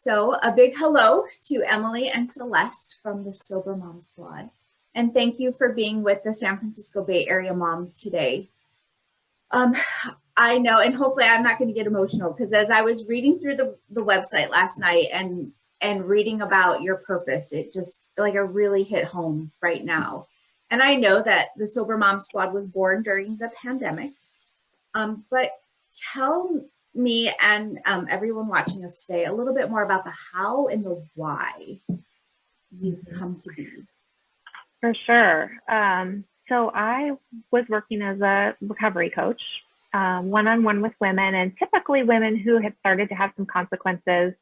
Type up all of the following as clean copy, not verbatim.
So a big hello to Emily and Celeste from the Sober Mom Squad. And thank you for being with the San Francisco Bay Area moms today. I know, and hopefully I'm not going to get emotional, because as I was reading through the website last night and reading about your purpose, it just like it really hit home right now. And I know that the Sober Mom Squad was born during the pandemic. But tell me and everyone watching us today a little bit more about the how and the why you've come to be. For sure. So I was working as a recovery coach, one-on-one with women, and typically women who had started to have some consequences,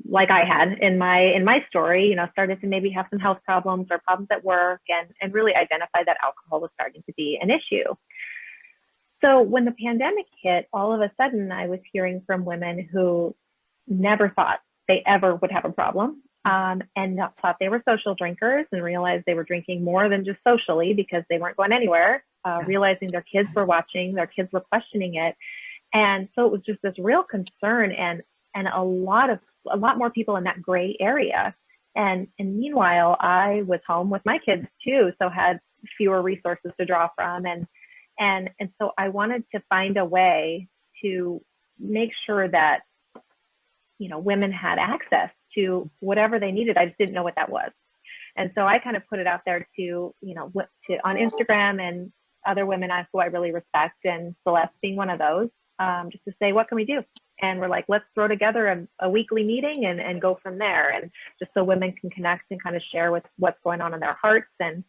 like I had in my story, started to maybe have some health problems or problems at work, and really identify that alcohol was starting to be an issue. So when the pandemic hit, all of a sudden I was hearing from women who never thought they ever would have a problem, and thought they were social drinkers, and realized they were drinking more than just socially because they weren't going anywhere, realizing their kids were watching, their kids were questioning it. And so it was just this real concern, and a lot more people in that gray area. And meanwhile, I was home with my kids too, so had fewer resources to draw from. And so I wanted to find a way to make sure that, women had access to whatever they needed. I just didn't know what that was. And so I kind of put it out there to on Instagram, and other women who I really respect, and Celeste being one of those, just to say, what can we do? And we're like, let's throw together a weekly meeting and go from there. And just so women can connect and kind of share with what's going on in their hearts, and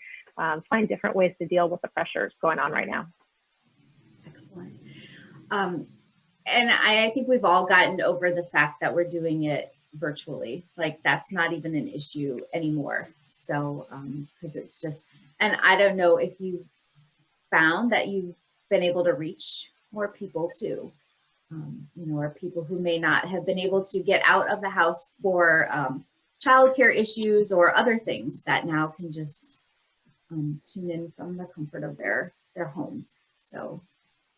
find different ways to deal with the pressures going on right now. Excellent. And I think we've all gotten over the fact that we're doing it virtually. Like, that's not even an issue anymore. So, because it's just, and I don't know if you found that you've been able to reach more people too, or people who may not have been able to get out of the house for childcare issues or other things, that now can just tune in from the comfort of their homes. So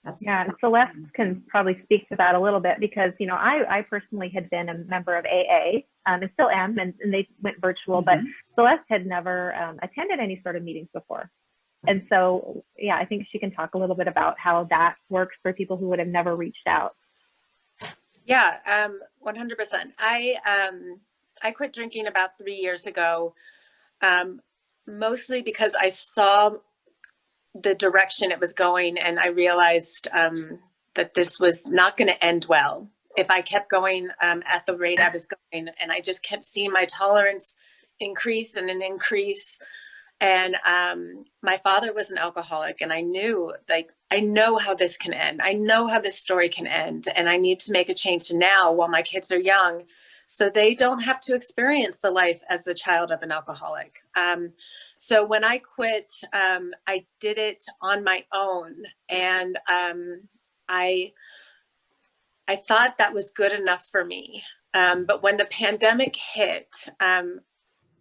and Celeste can probably speak to that a little bit, because I personally had been a member of AA, and still am, and they went virtual, but Celeste had never attended any sort of meetings before. And so, I think she can talk a little bit about how that works for people who would have never reached out. Yeah, 100%. I quit drinking about 3 years ago, mostly because I saw the direction it was going, and I realized that this was not going to end well if I kept going at the rate I was going, and I just kept seeing my tolerance increase and an increase. And my father was an alcoholic, and I knew, I know how this can end. I know how this story can end, and I need to make a change now while my kids are young, so they don't have to experience the life as a child of an alcoholic. So when I quit, I did it on my own, and I thought that was good enough for me. But when the pandemic hit,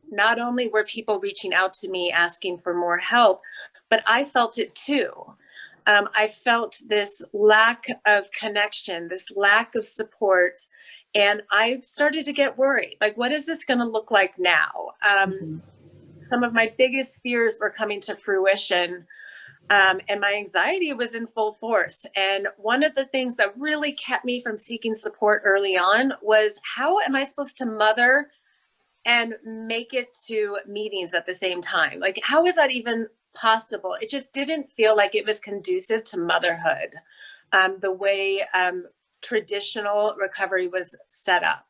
not only were people reaching out to me asking for more help, but I felt it too. I felt this lack of connection, this lack of support, and I started to get worried. Like, what is this going to look like now? Some of my biggest fears were coming to fruition, and my anxiety was in full force. And one of the things that really kept me from seeking support early on was, how am I supposed to mother and make it to meetings at the same time? Like, how is that even possible? It just didn't feel like it was conducive to motherhood, the way traditional recovery was set up.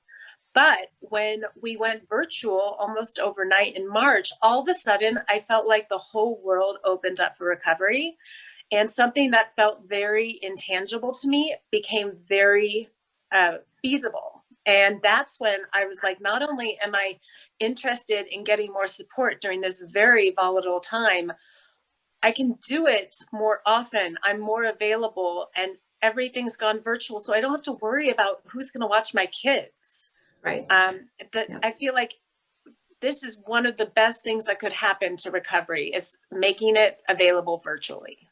But when we went virtual almost overnight in March, all of a sudden I felt like the whole world opened up for recovery, and something that felt very intangible to me became very feasible. And that's when I was like, not only am I interested in getting more support during this very volatile time, I can do it more often. I'm more available, and everything's gone virtual, so I don't have to worry about who's going to watch my kids. Right. I feel like this is one of the best things that could happen to recovery, is making it available virtually.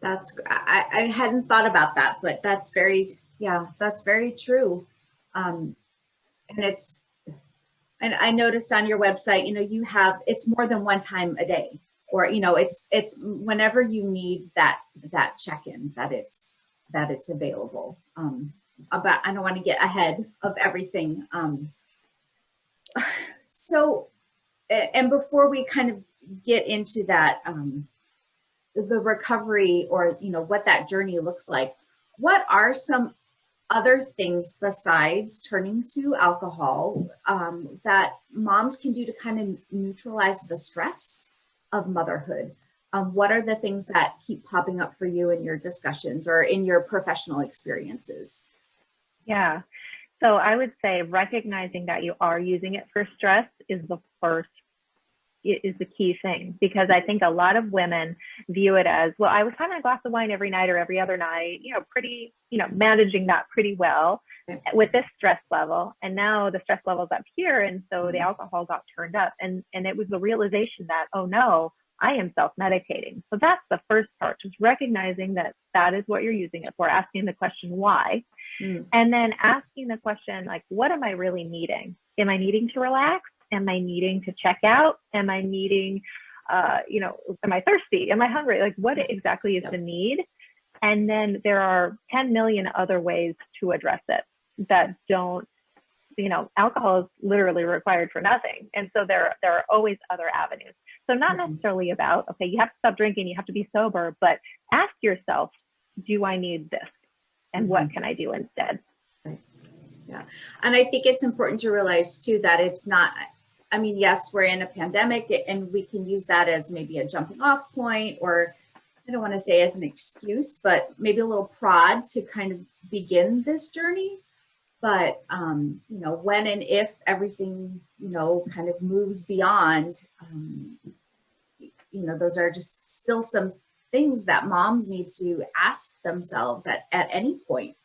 I hadn't thought about that, but that's very true. And and I noticed on your website, you have, it's more than one time a day, or, it's whenever you need that check-in, that it's available. But I don't want to get ahead of everything. So, and before we kind of get into that, the recovery, or, what that journey looks like, what are some other things besides turning to alcohol that moms can do to kind of neutralize the stress of motherhood? What are the things that keep popping up for you in your discussions or in your professional experiences? Yeah. So I would say recognizing that you are using it for stress is the key thing, because I think a lot of women view it as, well, I was having a glass of wine every night or every other night, managing that pretty well with this stress level. And now the stress level's up here. And so the alcohol got turned up, and it was the realization that, oh no, I am self-medicating. So that's the first part, just recognizing that that is what you're using it for, asking the question, why? And then asking the question, like, what am I really needing? Am I needing to relax? Am I needing to check out? Am I needing, am I thirsty? Am I hungry? Like, what exactly is the need? And then there are 10 million other ways to address it that don't, alcohol is literally required for nothing. And so there are always other avenues. So not necessarily about, okay, you have to stop drinking, you have to be sober, but ask yourself, do I need this? And what can I do instead? Right. Yeah. And I think it's important to realize too, that it's not, yes, we're in a pandemic and we can use that as maybe a jumping off point, or I don't want to say as an excuse, but maybe a little prod to kind of begin this journey. But, when and if everything, kind of moves beyond, those are just still some things that moms need to ask themselves at any point,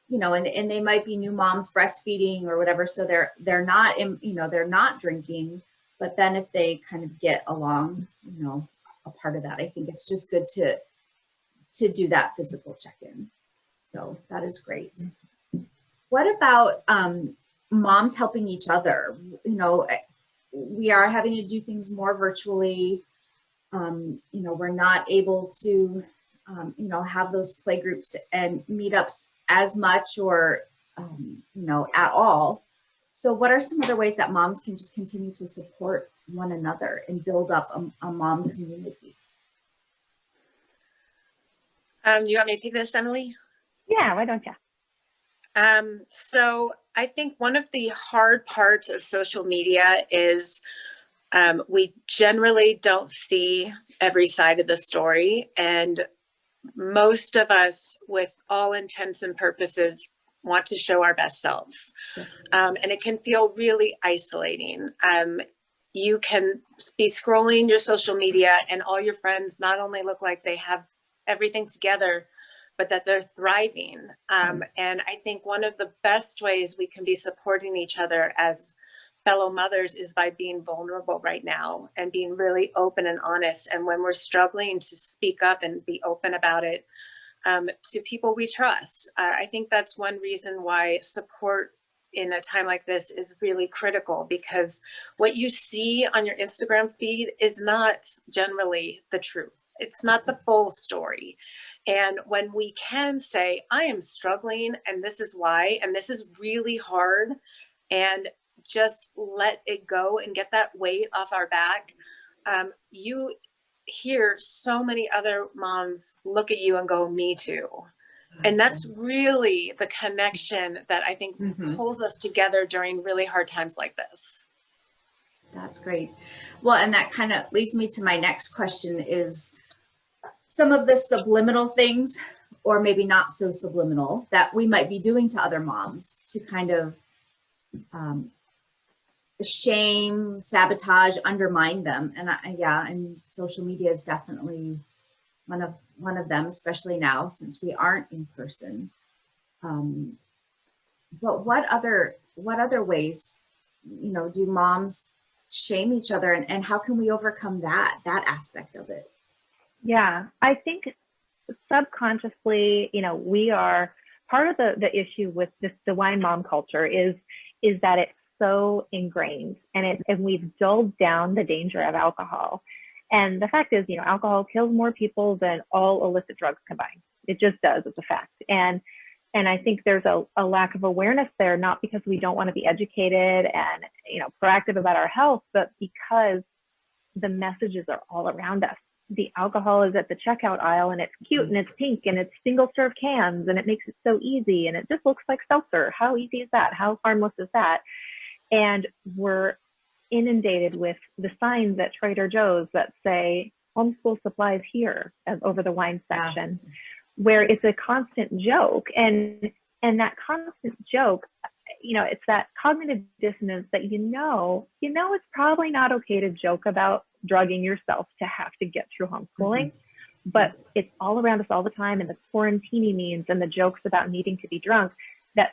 and they might be new moms breastfeeding or whatever. So they're not, they're not drinking, but then if they kind of get along, a part of that, I think it's just good to do that physical check-in. So that is great. What about moms helping each other? We are having to do things more virtually. We're not able to, have those play groups and meetups as much, or, at all. So what are some other ways that moms can just continue to support one another and build up a mom community? You want me to take this, Emily? Yeah, why don't you? So I think one of the hard parts of social media is we generally don't see every side of the story. And most of us, with all intents and purposes, want to show our best selves. And it can feel really isolating. You can be scrolling your social media and all your friends not only look like they have everything together, but that they're thriving. And I think one of the best ways we can be supporting each other as fellow mothers is by being vulnerable right now and being really open and honest. And when we're struggling, to speak up and be open about it to people we trust. I think that's one reason why support in a time like this is really critical, because what you see on your Instagram feed is not generally the truth. It's not the full story. And when we can say, I am struggling and this is why, and this is really hard, and just let it go and get that weight off our back, you hear so many other moms look at you and go, me too. And that's really the connection that I think pulls us together during really hard times like this. That's great. Well, and that kind of leads me to my next question, is some of the subliminal things, or maybe not so subliminal, that we might be doing to other moms to kind of shame, sabotage, undermine them. And and social media is definitely one of them, especially now since we aren't in person. But what other ways, do moms shame each other, and how can we overcome that aspect of it? Yeah, I think subconsciously, we are part of the issue with the wine mom culture is that it so ingrained, and we've dulled down the danger of alcohol. And the fact is, alcohol kills more people than all illicit drugs combined. It just does. It's a fact. And I think there's a lack of awareness there, not because we don't want to be educated and, proactive about our health, but because the messages are all around us. The alcohol is at the checkout aisle, and it's cute and it's pink and it's single serve cans and it makes it so easy. And it just looks like seltzer. How easy is that? How harmless is that? And we're inundated with the signs at Trader Joe's that say homeschool supplies here over the wine section, where it's a constant joke. And that constant joke, it's that cognitive dissonance that it's probably not okay to joke about drugging yourself to have to get through homeschooling, but it's all around us all the time. And the quarantini memes and the jokes about needing to be drunk,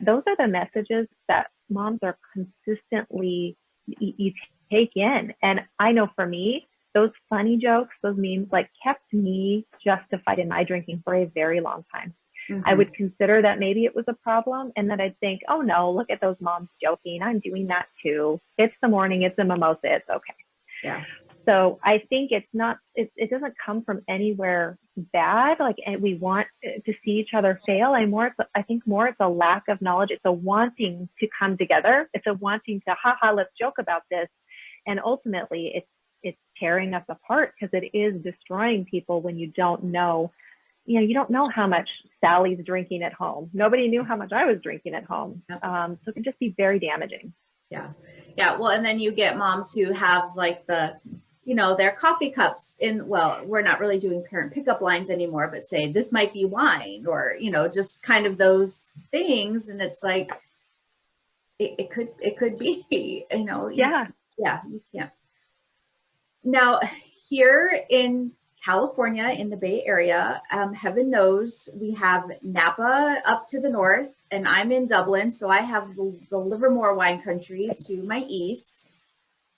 those are the messages that moms are consistently, you take in. And I know for me, those funny jokes, those memes, kept me justified in my drinking for a very long time. I would consider that maybe it was a problem, and then I'd think, oh no, look at those moms joking. I'm doing that too. It's the morning, it's a mimosa, it's okay. Yeah. So I think it doesn't come from anywhere bad. We want to see each other fail. I think more it's a lack of knowledge. It's a wanting to come together. It's a wanting to, let's joke about this. And ultimately it's tearing us apart, because it is destroying people when you don't know. You don't know how much Sally's drinking at home. Nobody knew how much I was drinking at home. So it can just be very damaging. Yeah. Yeah. Well, and then you get moms who have their coffee cups we're not really doing parent pickup lines anymore, but say this might be wine, or, just kind of those things. And it's like, it could be, Yeah. You can't. Now here in California, in the Bay Area, heaven knows we have Napa up to the north, and I'm in Dublin, so I have the Livermore wine country to my east.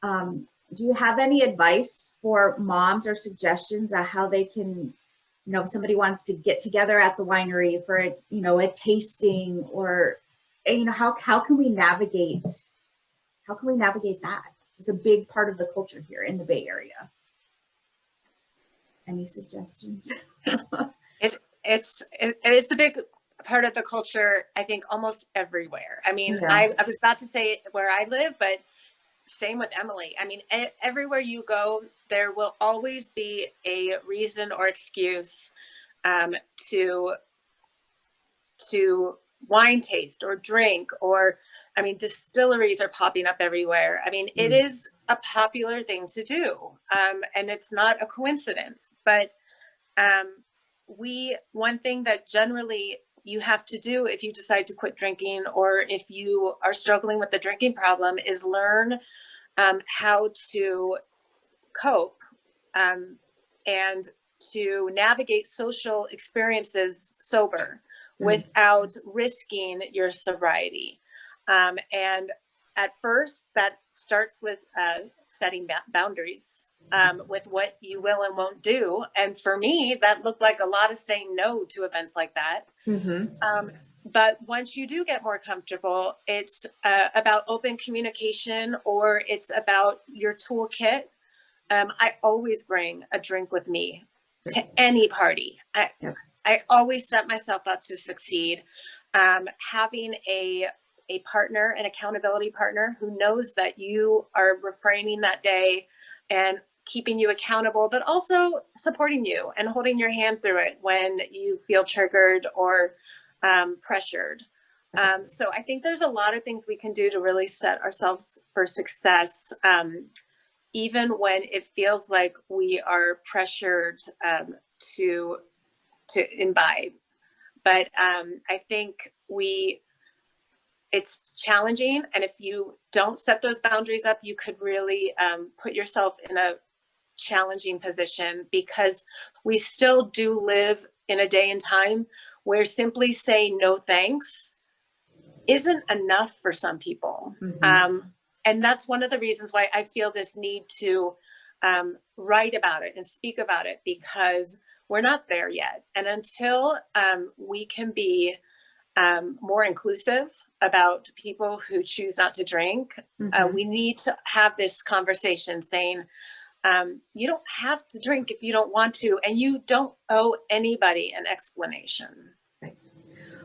Do you have any advice for moms or suggestions on how they can, if somebody wants to get together at the winery for a tasting, or how can we navigate that? It's a big part of the culture here in the Bay Area. Any suggestions? It's a big part of the culture, I think, almost everywhere. I mean, I was about to say where I live, but same with Emily. I mean, everywhere you go, there will always be a reason or excuse to wine taste or drink, or distilleries are popping up everywhere. I mean, it is a popular thing to do, and it's not a coincidence. But one thing that generally you have to do if you decide to quit drinking, or if you are struggling with a drinking problem, is learn how to cope and to navigate social experiences sober without risking your sobriety. And at first, that starts with setting boundaries with what you will and won't do. And for me, that looked like a lot of saying no to events like that. But once you do get more comfortable, it's about open communication, or it's about your toolkit. I always bring a drink with me to any party. I always set myself up to succeed. Having a partner, an accountability partner who knows that you are refraining that day and keeping you accountable, but also supporting you and holding your hand through it when you feel triggered or pressured. So I think there's a lot of things we can do to really set ourselves for success, even when it feels like we are pressured to imbibe. But I think it's challenging. And if you don't set those boundaries up, you could really put yourself in a challenging position, because we still do live in a day and time where simply saying no thanks isn't enough for some people. And that's one of the reasons why I feel this need to write about it and speak about it, because we're not there yet. And until we can be more inclusive about people who choose not to drink. Mhm. We need to have this conversation saying, you don't have to drink if you don't want to, and you don't owe anybody an explanation.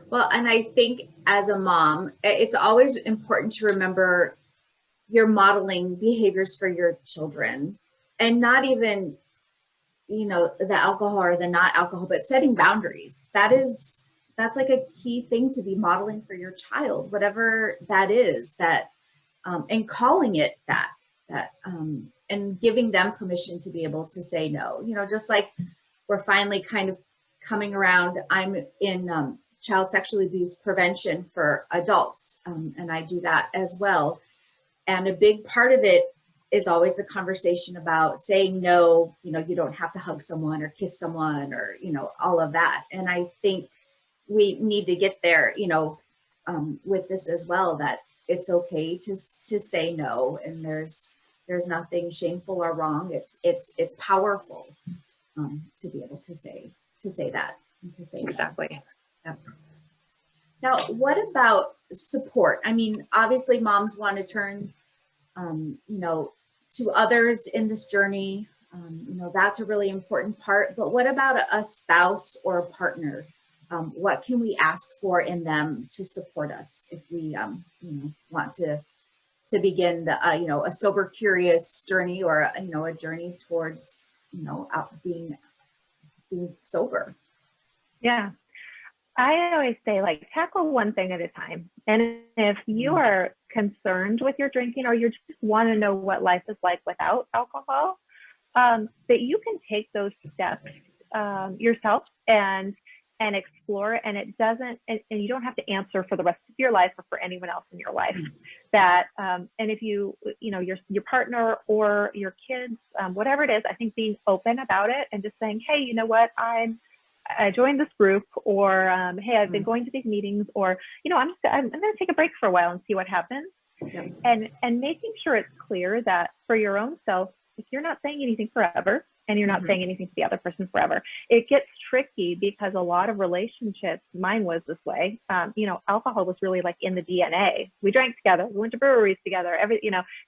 Well, and I think as a mom, it's always important to remember you're modeling behaviors for your children, and not even, the alcohol or the not alcohol, but setting boundaries. That's like a key thing to be modeling for your child, whatever that is, and calling it and giving them permission to be able to say no. Just like we're finally kind of coming around. I'm in child sexual abuse prevention for adults, and I do that as well. And a big part of it is always the conversation about saying no. You don't have to hug someone or kiss someone or, all of that. And I think we need to get there, with this as well, that it's okay to say no, and there's nothing shameful or wrong. It's powerful to be able to say that and to say Exactly. that. Now, what about support? I mean, obviously moms want to turn, to others in this journey. That's a really important part, but what about a spouse or a partner? What can we ask for in them to support us if we, want to begin a sober curious journey, or a journey towards being sober? Yeah. I always say, like, tackle one thing at a time. And if you are concerned with your drinking, or you just want to know what life is like without alcohol, that you can take those steps yourself and explore. And it doesn't, and you don't have to answer for the rest of your life or for anyone else in your life. That, and if your partner or your kids, whatever it is, I think being open about it and just saying, hey, you know what, I joined this group, or hey, I've been going to these meetings, or I'm going to take a break for a while and see what happens. Yep. And making sure it's clear that for your own self, if you're not saying anything forever, and you're not saying anything to the other person forever, it gets tricky, because a lot of relationships, mine was this way. Alcohol was really like in the DNA. We drank together, we went to breweries together.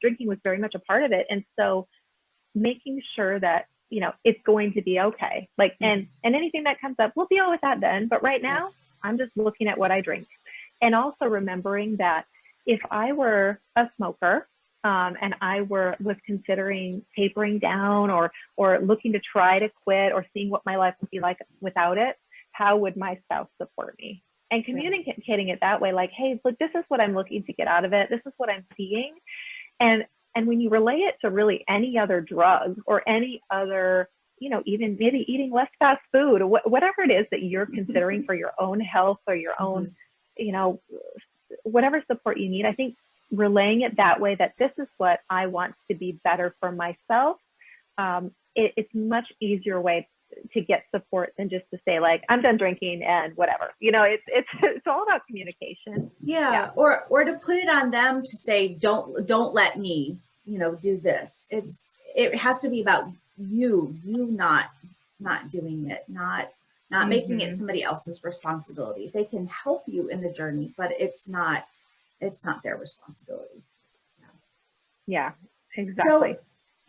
Drinking was very much a part of it, and so making sure that it's going to be okay. Like, and anything that comes up, we'll deal with that then. But right now, I'm just looking at what I drink. And also remembering that if I were a smoker, and I was considering tapering down, or looking to try to quit, or seeing what my life would be like without it, how would my spouse support me? And communicating it that way, like, hey, look, this is what I'm looking to get out of it. This is what I'm seeing. And when you relay it to really any other drug, or any other, even maybe eating less fast food, or whatever it is that you're considering for your own health, or your own, whatever support you need, I think relaying it that way, that this is what I want to be better for myself, it's much easier way to get support than just to say, like, I'm done drinking and whatever. It's all about communication. Yeah. Or to put it on them to say, don't let me, do this. It has to be about you not doing it, not making it somebody else's responsibility. They can help you in the journey, but it's not their responsibility. Yeah, exactly.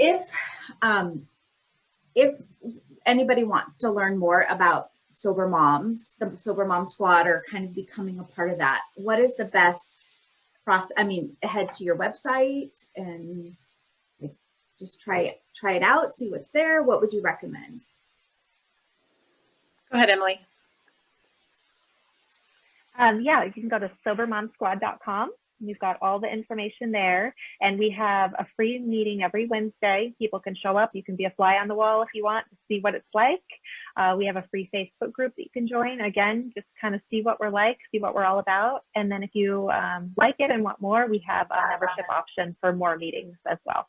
So if anybody wants to learn more about Sober Moms, the Sober Mom Squad, or kind of becoming a part of that, what is the best process? I mean, head to your website and just try it out, see what's there. What would you recommend? Go ahead, Emily. Yeah, you can go to sobermomsquad.com. We've got all the information there, and we have a free meeting every Wednesday. People can show up. You can be a fly on the wall if you want to see what it's like. We have a free Facebook group that you can join. Again, just kind of see what we're like, see what we're all about. And then if you like it and want more, we have a membership option for more meetings as well.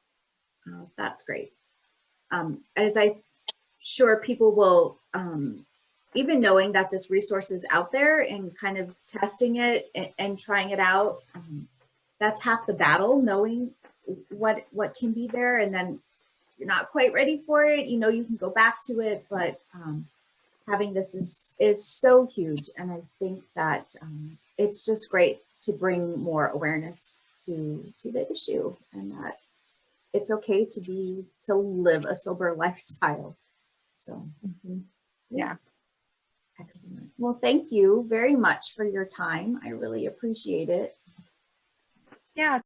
Oh, that's great. As I'm sure people will, even knowing that this resource is out there and kind of testing it and trying it out, that's half the battle, knowing what can be there. And then you're not quite ready for it, you can go back to it, but having this is so huge. And I think that it's just great to bring more awareness to the issue, and that it's okay to live a sober lifestyle. So Yeah. excellent. Well, thank you very much for your time. I really appreciate it. Yeah,